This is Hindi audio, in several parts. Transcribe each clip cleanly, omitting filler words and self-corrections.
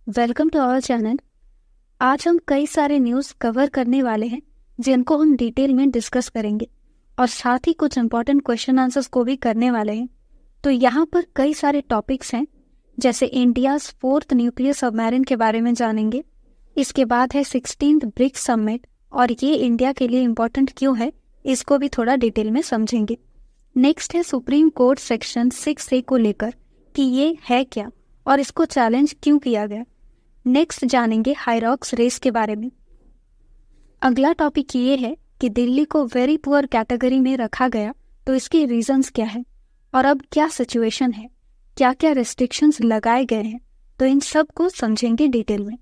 Welcome to our channel. आज हम कई सारे न्यूज़ कवर करने वाले हैं जिनको हम डिटेल में डिस्कस करेंगे और साथ ही कुछ इंपॉर्टेंट क्वेश्चन आंसर्स को भी करने वाले हैं। तो यहाँ पर कई सारे टॉपिक्स हैं, जैसे इंडियाज़ 4th न्यूक्लियर सबमरीन के बारे में जानेंगे। इसके बाद है 16th ब्रिक्स समिट और ये इंडिया के लिए इम्पोर्टेंट क्यों है, इसको भी थोड़ा डिटेल में समझेंगे। नेक्स्ट है सुप्रीम कोर्ट सेक्शन 6A को लेकर कि ये है क्या और इसको चैलेंज क्यों किया गया। नेक्स्ट जानेंगे हाइरॉक्स रेस के बारे में। अगला टॉपिक ये है कि दिल्ली को वेरी पुअर कैटेगरी में रखा गया, तो इसके रीजंस क्या है और अब क्या सिचुएशन है, क्या क्या रेस्ट्रिक्शंस लगाए गए हैं, तो इन सब को समझेंगे डिटेल में।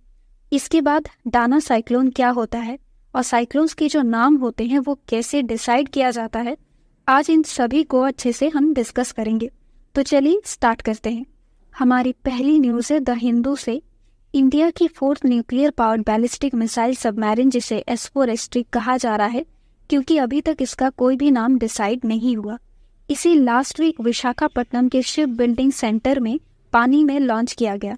इसके बाद डाना साइक्लोन क्या होता है और साइक्लोन्स के जो नाम होते हैं वो कैसे डिसाइड किया जाता है, आज इन सभी को अच्छे से हम डिस्कस करेंगे। तो चलिए स्टार्ट करते हैं। हमारी पहली न्यूज़ है द हिंदू से। इंडिया की 4th nuclear powered ballistic missile submarine, जिसे S4 कहा जा रहा है क्योंकि अभी तक इसका कोई भी नाम डिसाइड नहीं हुआ, इसे लास्ट वीक विशाखापट्टनम के शिप बिल्डिंग सेंटर में पानी में लॉन्च किया गया।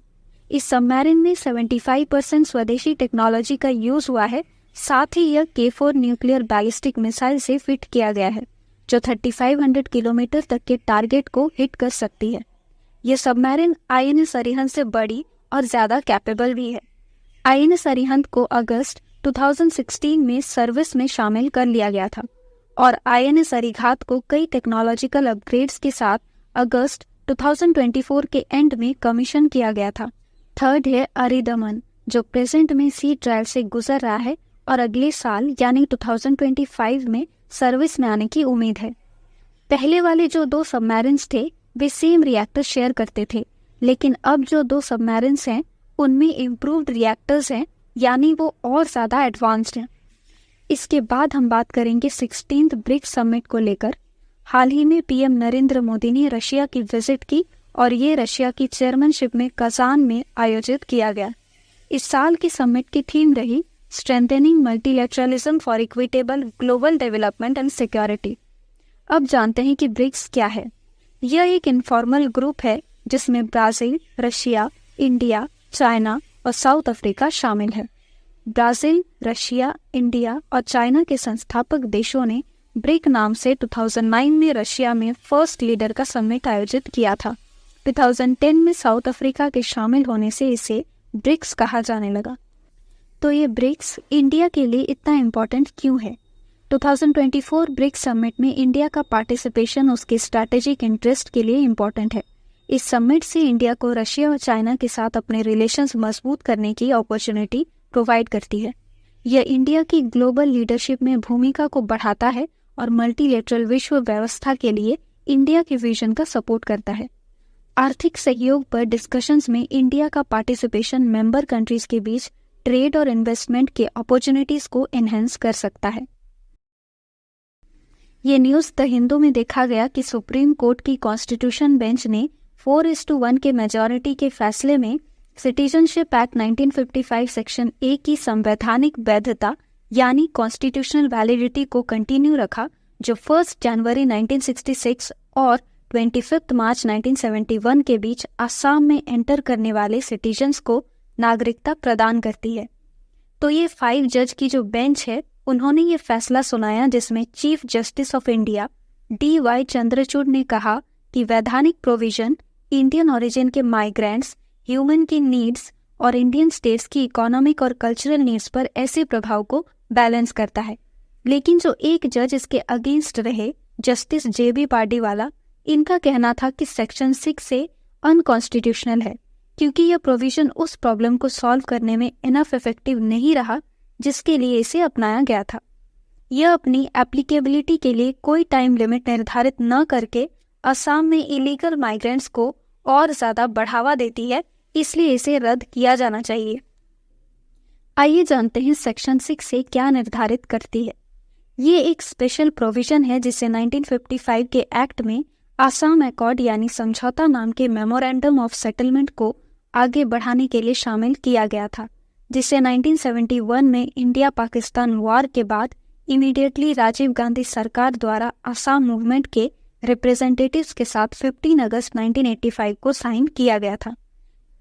इस सबमरीन में 75% स्वदेशी टेक्नोलॉजी का यूज हुआ है। साथ ही यह K4 न्यूक्लियर बैलिस्टिक मिसाइल से फिट किया गया है जो 3500 किलोमीटर तक के टारगेट को हिट कर सकती है। यह सबमरीन INS अरिहंत से बड़ी और ज़्यादा कैपेबल भी है। INS अरिहंत को अगस्त 2016 में सर्विस में शामिल कर लिया गया था और INS अरिघात को कई टेक्नोलॉजिकल अपग्रेड्स के साथ अगस्त 2024 के एंड में कमीशन किया गया था। थर्ड है अरिदमन, जो प्रेजेंट में सी ट्रायल से गुजर रहा है और अगले साल यानी 2025 में सर्विस में आने की उम्मीद है। पहले वाले जो 2 सबमरीन्स थे वे सेम रिएक्टर शेयर करते थे, लेकिन अब जो 2 सबमरीन्स हैं उनमें इम्प्रूव्ड रिएक्टर्स हैं, यानी वो और ज़्यादा एडवांस्ड हैं। इसके बाद हम बात करेंगे 16th ब्रिक्स समिट को लेकर। हाल ही में PM नरेंद्र मोदी ने रशिया की विजिट की और ये रशिया की चेयरमैनशिप में कजान में आयोजित किया गया। इस साल की समिट की थीम रही strengthening multilateralism for equitable global development and security. अब जानते हैं कि ब्रिक्स क्या है। यह एक इनफॉर्मल ग्रुप है जिसमें ब्राज़ील, रशिया, इंडिया, चाइना और साउथ अफ्रीका शामिल है। ब्राज़ील, रशिया, इंडिया और चाइना के संस्थापक देशों ने ब्रिक नाम से 2009 में रशिया में फर्स्ट लीडर का समिट आयोजित किया था। 2010 में साउथ अफ्रीका के शामिल होने से इसे ब्रिक्स कहा जाने लगा। तो ये ब्रिक्स इंडिया के लिए इतना इम्पोर्टेंट क्यों है? 2024 ब्रिक्स समिट में इंडिया का पार्टिसिपेशन उसके स्ट्रैटेजिक इंटरेस्ट के लिए इम्पोर्टेंट है। इस समिट से इंडिया को रशिया और चाइना के साथ अपने रिलेशंस मजबूत करने की अपॉर्चुनिटी प्रोवाइड करती है। यह इंडिया की ग्लोबल लीडरशिप में भूमिका को बढ़ाता है और मल्टीलेटरल विश्व व्यवस्था के लिए इंडिया के विजन का सपोर्ट करता है। आर्थिक सहयोग पर डिस्कशंस में इंडिया का पार्टिसिपेशन मेंबर कंट्रीज के बीच ट्रेड और इन्वेस्टमेंट के अपॉर्चुनिटीज को एनहेंस कर सकता है। ये न्यूज़ द हिंदू में देखा गया कि सुप्रीम कोर्ट की कॉन्स्टिट्यूशन बेंच ने 4:1 के मेजॉरिटी के फैसले में सिटीजनशिप एक्ट 1955 सेक्शन A की संवैधानिक वैधता यानी कॉन्स्टिट्यूशनल वैलिडिटी को कंटिन्यू रखा, जो 1 जनवरी 1966 और 25 मार्च 1971 के बीच असम में एंटर करने वाले सिटीजन्स को नागरिकता प्रदान करती है। तो ये 5 जज की जो बेंच है उन्होंने ये फैसला सुनाया, जिसमें chief justice of India DY Chandrachud ने कहा कि वैधानिक प्रोविजन इंडियन ओरिजिन के माइग्रेंट्स, ह्यूमन की नीड्स और इंडियन स्टेट्स की इकोनॉमिक और कल्चरल नीड्स पर ऐसे प्रभाव को बैलेंस करता है। लेकिन जो एक जज इसके अगेंस्ट रहे, जस्टिस JB पार्डीवाला, इनका कहना था कि सेक्शन 6A अनकॉन्स्टिट्यूशनल है क्योंकि यह प्रोविजन उस प्रॉब्लम को सॉल्व करने में इनफ इफेक्टिव नहीं रहा जिसके लिए इसे अपनाया गया था। यह अपनी एप्लीकेबिलिटी के लिए कोई टाइम लिमिट निर्धारित न करके असम में इलीगल माइग्रेंट्स को और ज़्यादा बढ़ावा देती है, इसलिए इसे रद्द किया जाना चाहिए। आइए जानते हैं सेक्शन 6A क्या निर्धारित करती है। ये एक स्पेशल प्रोविजन है जिसे 1955 के एक्ट में आसाम अकॉर्ड यानी समझौता नाम के मेमोरेंडम ऑफ सेटलमेंट को आगे बढ़ाने के लिए शामिल किया गया था, जिसे 1971 में इंडिया पाकिस्तान वॉर के बाद इमीडिएटली राजीव गांधी सरकार द्वारा आसाम मूवमेंट के रिप्रेजेंटेटिव्स के साथ 15 अगस्त 1985 को साइन किया गया था।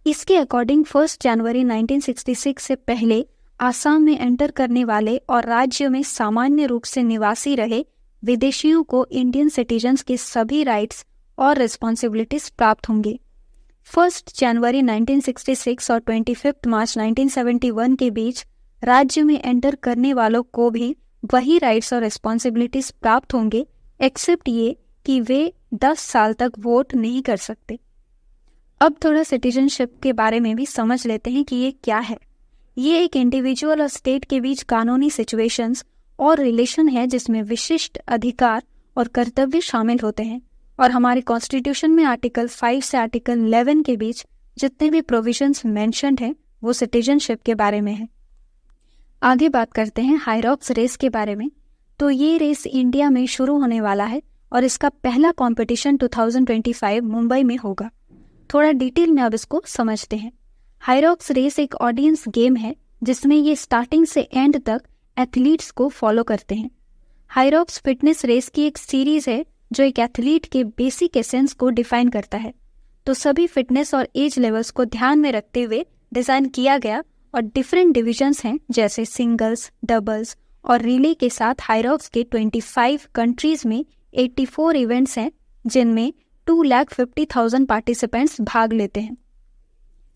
इसके अकॉर्डिंग 1 जनवरी 1966 से पहले आसाम में एंटर करने वाले और राज्य में सामान्य रूप से निवासी रहे विदेशियों को इंडियन सिटीजन्स के सभी राइट्स और रिस्पॉन्सिबिलिटीज प्राप्त होंगे। 1 जनवरी 1966 और 25 मार्च 1971 के बीच राज्य में एंटर करने वालों को भी वही राइट्स और रिस्पॉन्सिबिलिटीज प्राप्त होंगे, एक्सेप्ट ये कि वे 10 साल तक वोट नहीं कर सकते। अब थोड़ा सिटीजनशिप के बारे में भी समझ लेते हैं कि ये क्या है। ये एक इंडिविजुअल और स्टेट के बीच कानूनी सिचुएशंस और रिलेशन है जिसमें विशिष्ट अधिकार और कर्तव्य शामिल होते हैं, और हमारे कॉन्स्टिट्यूशन में आर्टिकल 5 से आर्टिकल 11 के बीच जितने भी प्रोविजंस मेंशन्ड हैं वो सिटीजनशिप के बारे में है। आगे बात करते हैं हाईरॉक्स रेस के बारे में। तो ये रेस इंडिया में शुरू होने वाला है और इसका पहला कंपटीशन 2025 मुंबई में होगा। थोड़ा डिटेल में अब इसको समझते हैं। हाईरॉक्स रेस एक ऑडियंस गेम है जिसमें ये स्टार्टिंग से एंड तक एथलीट्स को फॉलो करते हैं। हाईरॉक्स फिटनेस रेस की एक सीरीज है जो एक एथलीट के बेसिक एसेंस को डिफाइन करता है। तो सभी फिटनेस और एज लेवल्स को ध्यान में रखते हुए डिज़ाइन किया गया और डिफरेंट डिविजन्स हैं जैसे सिंगल्स, डबल्स और रिले के साथ हाईरॉक्स के 25 कंट्रीज में 84 इवेंट्स हैं जिनमें 2,50,000 पार्टिसिपेंट्स भाग लेते हैं।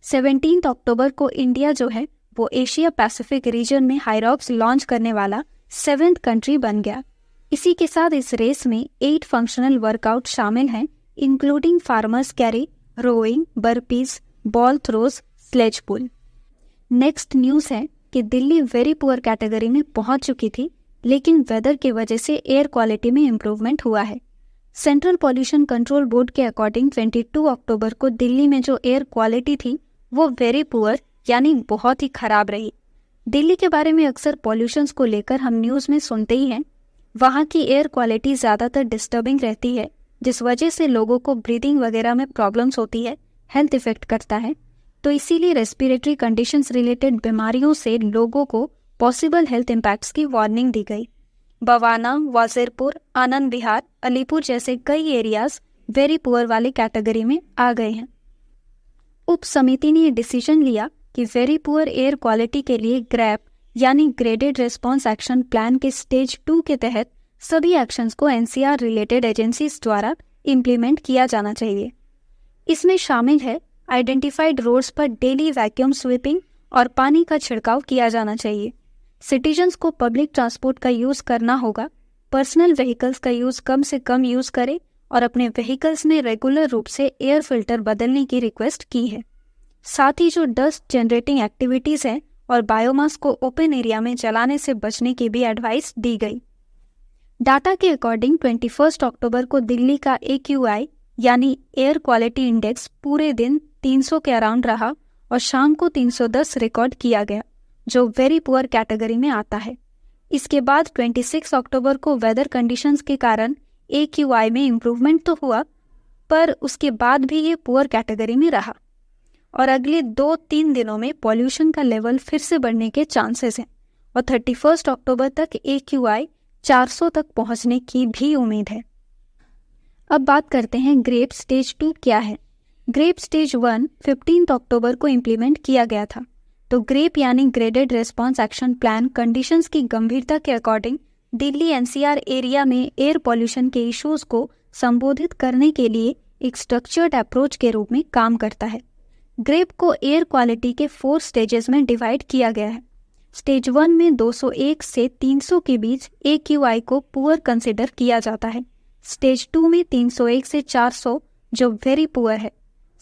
17 अक्टूबर को इंडिया जो है वो एशिया पैसिफिक रीजन में हाईरॉक्स लॉन्च करने वाला 7th कंट्री बन गया। इसी के साथ इस रेस में 8 फंक्शनल वर्कआउट शामिल हैं, including farmers carry, rowing, burpees, ball throws, sled pull. Next news है कि दिल्ली वेरी पुअर कैटेगरी में पहुंच चुकी थी, लेकिन वेदर की वजह से एयर क्वालिटी में इम्प्रूवमेंट हुआ है। सेंट्रल पॉल्यूशन कंट्रोल बोर्ड के अकॉर्डिंग 22 अक्टूबर को दिल्ली में जो एयर क्वालिटी थी वो वेरी पुअर यानी बहुत ही खराब रही। दिल्ली के बारे में अक्सर पॉल्यूशंस को लेकर हम न्यूज़ में सुनते ही हैं। वहाँ की एयर क्वालिटी ज़्यादातर डिस्टर्बिंग रहती है, जिस वजह से लोगों को ब्रीदिंग वगैरह में प्रॉब्लम्स होती है, हेल्थ इफेक्ट करता है। तो इसीलिए रेस्पिरेटरी कंडीशंस रिलेटेड बीमारियों से लोगों को पॉसिबल हेल्थ इम्पैक्ट्स की वार्निंग दी गई। बवाना, वाजिरपुर, आनंद विहार, अलीपुर जैसे कई एरियाज वेरी पुअर वाली कैटेगरी में आ गए हैं। उप समिति ने ये डिसीजन लिया कि वेरी पुअर एयर क्वालिटी के लिए ग्रैप यानी ग्रेडेड रिस्पॉन्स एक्शन प्लान के स्टेज 2 के तहत सभी एक्शंस को एनसीआर रिलेटेड एजेंसीज द्वारा इम्प्लीमेंट किया जाना चाहिए। इसमें शामिल है आइडेंटिफाइड रोड्स पर डेली वैक्यूम स्वीपिंग और पानी का छिड़काव किया जाना चाहिए। सिटीजन्स को पब्लिक ट्रांसपोर्ट का यूज़ करना होगा, पर्सनल व्हीकल्स का यूज़ कम से कम यूज़ करें और अपने व्हीकल्स में रेगुलर रूप से एयर फिल्टर बदलने की रिक्वेस्ट की है। साथ ही जो डस्ट जनरेटिंग एक्टिविटीज़ हैं और बायोमास को ओपन एरिया में जलाने से बचने की भी एडवाइस दी गई। डाटा के अकॉर्डिंग 21 अक्टूबर को दिल्ली का AQI यानी एयर क्वालिटी इंडेक्स पूरे दिन 300 के अराउंड रहा और शाम को 310 रिकॉर्ड किया गया, जो वेरी पुअर कैटेगरी में आता है। इसके बाद 26 अक्टूबर को वेदर कंडीशंस के कारण AQI में इम्प्रूवमेंट तो हुआ, पर उसके बाद भी ये पुअर कैटेगरी में रहा और अगले 2-3 दिनों में पॉल्यूशन का लेवल फिर से बढ़ने के चांसेस हैं और 31 अक्टूबर तक AQI 400 तक पहुंचने की भी उम्मीद है। अब बात करते हैं ग्रेप स्टेज 2 क्या है। ग्रेप स्टेज 1 15 अक्टूबर को इम्प्लीमेंट किया गया था। तो ग्रेप यानी graded response action plan conditions की गंभीरता के अकॉर्डिंग दिल्ली NCR एरिया में एयर पॉल्यूशन के इश्यूज को संबोधित करने के लिए एक स्ट्रक्चर्ड अप्रोच के रूप में काम करता है। ग्रेप को एयर क्वालिटी के 4 स्टेजेस में डिवाइड किया गया है। स्टेज 1 में 201 से 300 के बीच AQI को पुअर कंसिडर किया जाता है। स्टेज 2 में 301 से 400 जो वेरी पुअर है।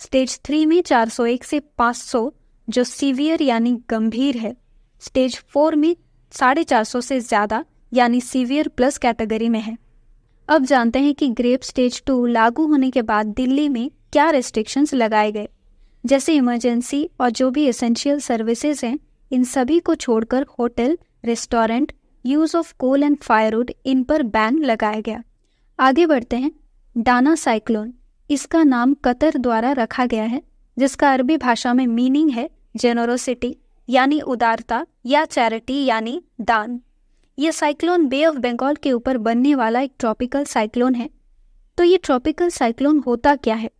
स्टेज 3 में 401 से 500 जो सीवियर यानी गंभीर है। स्टेज 4 में 450 से ज़्यादा यानी सीवियर प्लस कैटेगरी में है। अब जानते हैं कि ग्रेप स्टेज 2 लागू होने के बाद दिल्ली में क्या रेस्ट्रिक्शंस लगाए गए। जैसे इमरजेंसी और जो भी एसेंशियल सर्विसेज हैं, इन सभी को छोड़कर hotel, restaurant, use of coal and firewood इन पर बैन लगाया गया। आगे बढ़ते हैं। डाना साइक्लोन, इसका नाम कतर द्वारा रखा गया है, जिसका अरबी भाषा में मीनिंग है जेनरोसिटी यानी उदारता या चैरिटी यानी दान। यह साइक्लोन बे ऑफ बंगाल के ऊपर बनने वाला एक ट्रॉपिकल साइक्लोन है। तो ये ट्रॉपिकल साइक्लोन होता क्या है?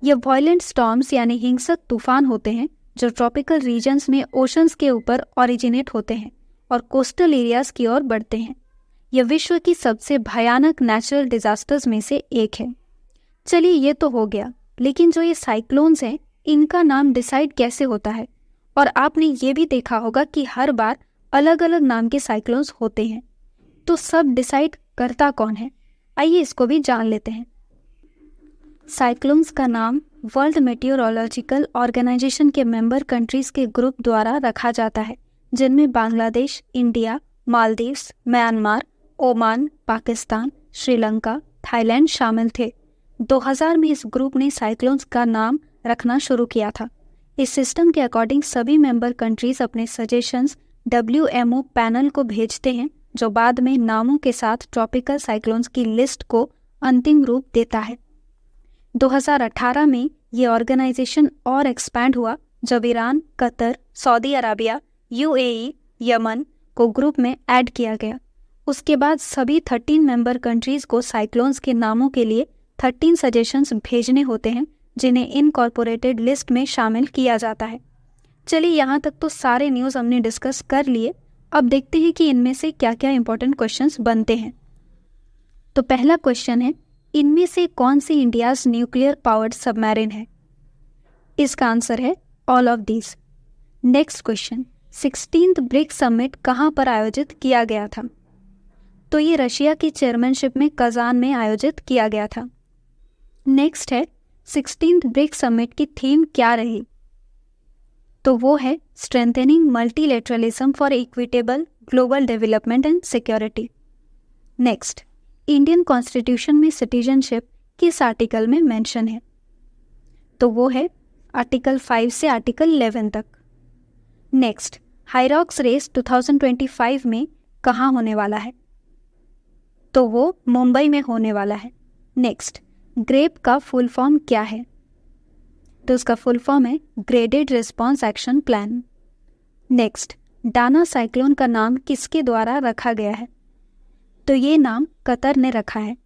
ये वॉयलेंट स्टॉर्म्स यानी हिंसक तूफान होते हैं जो ट्रॉपिकल रीजन्स में ओशंस के ऊपर ओरिजिनेट होते हैं और कोस्टल एरियाज की ओर बढ़ते हैं। यह विश्व की सबसे भयानक नेचुरल डिजास्टर्स में से एक है। चलिए ये तो हो गया, लेकिन जो ये साइक्लोन्स हैं इनका नाम डिसाइड कैसे होता है? और आपने ये भी देखा होगा कि हर बार अलग अलग नाम के साइक्लोन्स होते हैं। तो सब डिसाइड करता कौन है? आइए इसको भी जान लेते हैं। साइक्लोन्स का नाम वर्ल्ड मेटीओरोलॉजिकल ऑर्गेनाइजेशन के मेंबर कंट्रीज के ग्रुप द्वारा रखा जाता है, जिनमें Bangladesh, India, Maldives, Myanmar, Oman, Pakistan, Sri Lanka, Thailand शामिल थे। 2000 में इस ग्रुप ने साइक्लोन्स का नाम रखना शुरू किया था। इस सिस्टम के अकॉर्डिंग सभी मेंबर कंट्रीज अपने सजेशंस WMO पैनल को भेजते हैं, जो बाद में नामों के साथ ट्रॉपिकल साइक्लोन्स की लिस्ट को अंतिम रूप देता है। 2018 में ये ऑर्गेनाइजेशन और एक्सपैंड हुआ जब Iran, Qatar, Saudi Arabia, UAE, Yemen को ग्रुप में ऐड किया गया। उसके बाद सभी 13 मेंबर कंट्रीज को साइक्लोन्स के नामों के लिए 13 सजेशंस भेजने होते हैं, जिन्हें इनकॉर्पोरेटेड लिस्ट में शामिल किया जाता है। चलिए यहाँ तक तो सारे न्यूज़ हमने डिस्कस कर लिए। अब देखते हैं कि इनमें से क्या क्या इंपॉर्टेंट क्वेश्चंस बनते हैं। तो पहला क्वेश्चन है, इनमें से कौन सी इंडियाज न्यूक्लियर पावर्ड सबमरीन है? इसका आंसर है all of these. Next question, 16th BRICS summit कहाँ पर आयोजित किया गया था? तो ये रशिया की चेयरमैनशिप में कजान में आयोजित किया गया था। नेक्स्ट है, 16th ब्रिक्स समिट की थीम क्या रही? तो वो है strengthening multilateralism for equitable global development and security. Next, Indian constitution में सिटीजनशिप किस आर्टिकल में मेंशन है? तो वो है आर्टिकल 5 से आर्टिकल 11 तक। नेक्स्ट, हाइरॉक्स रेस 2025 में कहाँ होने वाला है? तो वो मुंबई में होने वाला है। नेक्स्ट, ग्रेप का फुल फॉर्म क्या है? तो उसका फुल फॉर्म है graded response action plan. Next, Dana cyclone का नाम किसके द्वारा रखा गया है? तो ये नाम कतर ने रखा है।